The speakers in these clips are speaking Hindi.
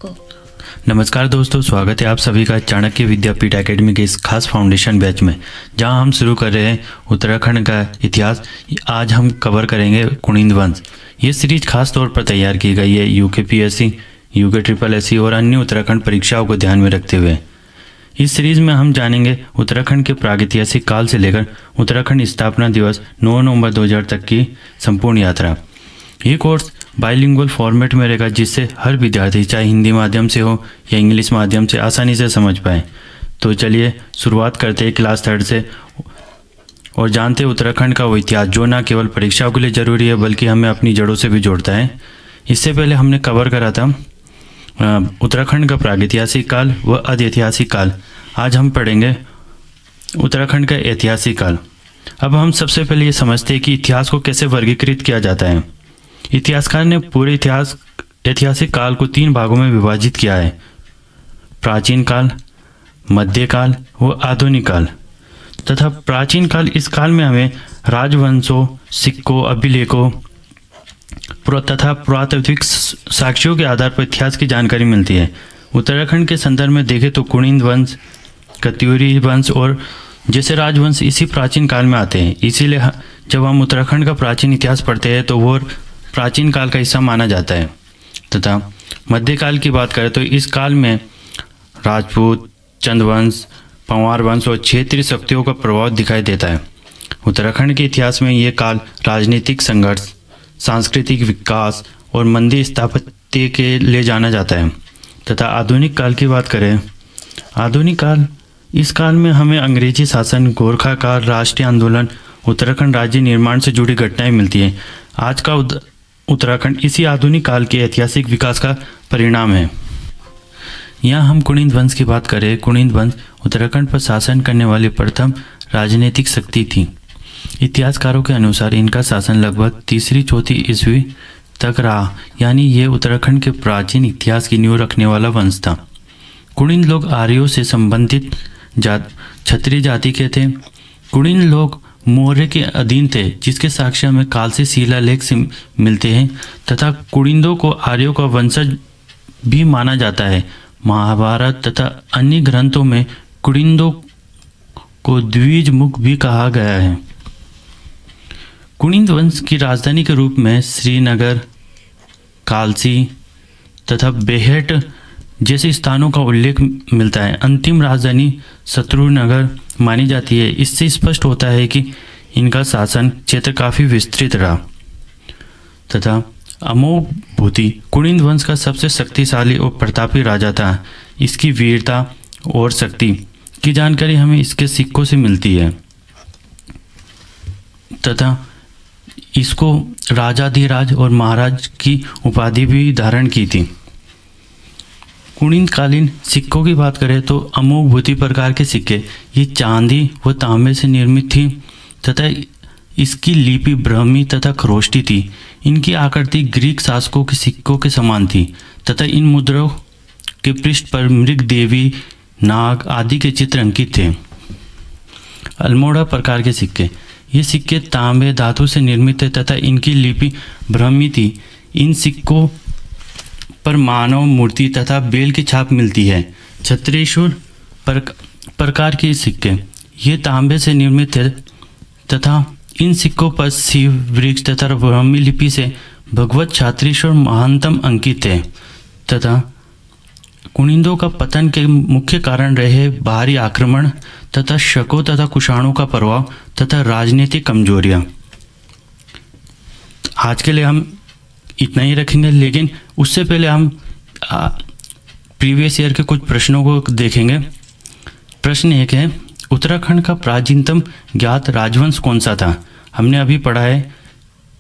को। नमस्कार दोस्तों, स्वागत है आप सभी का चाणक्य विद्यापीठ एकेडमी के इस खास फाउंडेशन बैच में, जहां हम शुरू कर रहे हैं उत्तराखंड का इतिहास। आज हम कवर करेंगे कुणिंद वंश। ये सीरीज खास तौर पर तैयार की गई है यूकेपीएससी, यूके और अन्य उत्तराखंड परीक्षाओं को ध्यान में रखते हुए। इस सीरीज में हम जानेंगे उत्तराखंड के प्रागैतिहासिक काल से लेकर उत्तराखंड स्थापना दिवस 9 नवंबर 2000 तक की संपूर्ण यात्रा। ये कोर्स बाइलिंगुअल फॉर्मेट में रहेगा, जिससे हर विद्यार्थी चाहे हिंदी माध्यम से हो या इंग्लिश माध्यम से आसानी से समझ पाए। तो चलिए शुरुआत करते हैं क्लास 3 से और जानते हैं उत्तराखंड का वो इतिहास जो न केवल परीक्षाओं के लिए ज़रूरी है बल्कि हमें अपनी जड़ों से भी जोड़ता है। इससे पहले हमने कवर करा था उत्तराखंड का प्रागैतिहासिक काल व अधैतिहासिक काल। आज हम पढ़ेंगे उत्तराखंड का ऐतिहासिक काल। अब हम सबसे पहले ये समझते हैं कि इतिहास को कैसे वर्गीकृत किया जाता है। इतिहासकार ने पूरे ऐतिहासिक काल को 3 भागों में विभाजित किया है: प्राचीन काल, मध्यकाल व आधुनिक काल। तथा प्राचीन काल, इस काल में हमें राजवंशों, सिक्कों, अभिलेखों तथा पुरातात्विक साक्ष्यों के आधार पर इतिहास की जानकारी मिलती है। उत्तराखंड के संदर्भ में देखें तो कुणिंद वंश, कत्यूरी वंश और जैसे राजवंश इसी प्राचीन काल में आते हैं। इसीलिए जब हम उत्तराखंड का प्राचीन इतिहास पढ़ते हैं तो वो प्राचीन काल का हिस्सा माना जाता है। तथा मध्यकाल की बात करें तो इस काल में राजपूत, चंदवंश, पंवार वंश और क्षेत्रीय शक्तियों का प्रभाव दिखाई देता है। उत्तराखंड के इतिहास में ये काल राजनीतिक संघर्ष, सांस्कृतिक विकास और मंदिर स्थापत्य के लिए जाना जाता है। तथा आधुनिक काल की बात करें, आधुनिक काल, इस काल में हमें अंग्रेजी शासन, गोरखा काल, राष्ट्रीय आंदोलन, उत्तराखंड राज्य निर्माण से जुड़ी घटनाएं मिलती हैं। आज का उत्तराखंड इसी आधुनिक काल के ऐतिहासिक विकास का परिणाम है। यहाँ हम कुणिंद वंश की बात करें। कुणिंद वंश उत्तराखंड पर शासन करने वाली प्रथम राजनीतिक शक्ति थी। इतिहासकारों के अनुसार इनका शासन लगभग 3री-4वीं ईस्वी तक रहा, यानी ये उत्तराखंड के प्राचीन इतिहास की नींव रखने वाला वंश था। कुणिंद लोग आर्यों से संबंधित क्षत्रिय जाति के थे। कुणिंद लोग मौर्य के अधीन थे, जिसके साक्ष्य हमें कालसी शिलालेख से मिलते हैं। तथा कुणिंदों को आर्यों का वंशज भी माना जाता है। महाभारत तथा अन्य ग्रंथों में कुणिंदों को द्विज मुख भी कहा गया है। कुणिंद वंश की राजधानी के रूप में श्रीनगर, कालसी तथा बेहट जैसे स्थानों का उल्लेख मिलता है। अंतिम राजधानी शत्रुनगर मानी जाती है। इससे स्पष्ट होता है कि इनका शासन क्षेत्र काफ़ी विस्तृत रहा। तथा अमोघ भूति कुणिंद वंश का सबसे शक्तिशाली और प्रतापी राजा था। इसकी वीरता और शक्ति की जानकारी हमें इसके सिक्कों से मिलती है। तथा इसको राजाधिराज और महाराज की उपाधि भी धारण की थी। कुणिंदकालीन सिक्कों की बात करें तो अमोघ भूति प्रकार के सिक्के ये चांदी व तांबे से निर्मित थी तथा इसकी लिपि ब्राह्मी तथा खरोष्टी थी। इनकी आकृति ग्रीक शासकों के सिक्कों के समान थी तथा इन मुद्राओं के पृष्ठ पर मृग, देवी, नाग आदि के चित्र अंकित थे। अल्मोड़ा प्रकार के सिक्के, ये सिक्के तांबे धातु से निर्मित थे तथा इनकी लिपि ब्राह्मी थी। इन सिक्कों पर मानव मूर्ति तथा बेल की छाप मिलती है। छत्रेश्वर प्रकार के सिक्के ये तांबे से निर्मित थे तथा इन सिक्कों पर शिव, वृक्ष तथा ब्राह्मी लिपि से भगवत छत्रेश्वर महानतम अंकित है। तथा कुणिंदों का पतन के मुख्य कारण रहे बाहरी आक्रमण तथा शकों तथा कुषाणों का प्रभाव तथा राजनीतिक कमजोरियां। आज के लिए हम इतना ही रखेंगे, लेकिन उससे पहले हम प्रीवियस ईयर के कुछ प्रश्नों को देखेंगे। प्रश्न 1 है, उत्तराखंड का प्राचीनतम ज्ञात राजवंश कौन सा था? हमने अभी पढ़ा है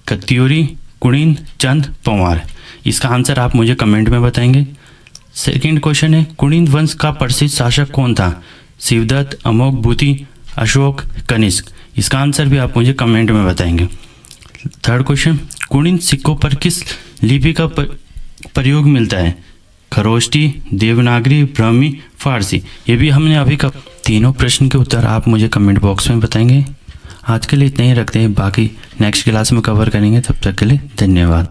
कत्यूरी, कुणिंद, चंद, पंवार। इसका आंसर आप मुझे कमेंट में बताएंगे। सेकंड क्वेश्चन है, कुणिंद वंश का प्रसिद्ध शासक कौन था? शिवदत्त, अमोघ भूति, अशोक, कनिष्क। इसका आंसर भी आप मुझे कमेंट में बताएंगे। थर्ड क्वेश्चन, कुणिंद सिक्कों पर किस लिपि का प्रयोग मिलता है? खरोष्टी, देवनागरी, ब्राह्मी, फारसी। ये भी हमने अभी तीनों प्रश्न के उत्तर आप मुझे कमेंट बॉक्स में बताएंगे। आज के लिए इतना ही रखते हैं, बाकी नेक्स्ट क्लास में कवर करेंगे। तब तक के लिए धन्यवाद।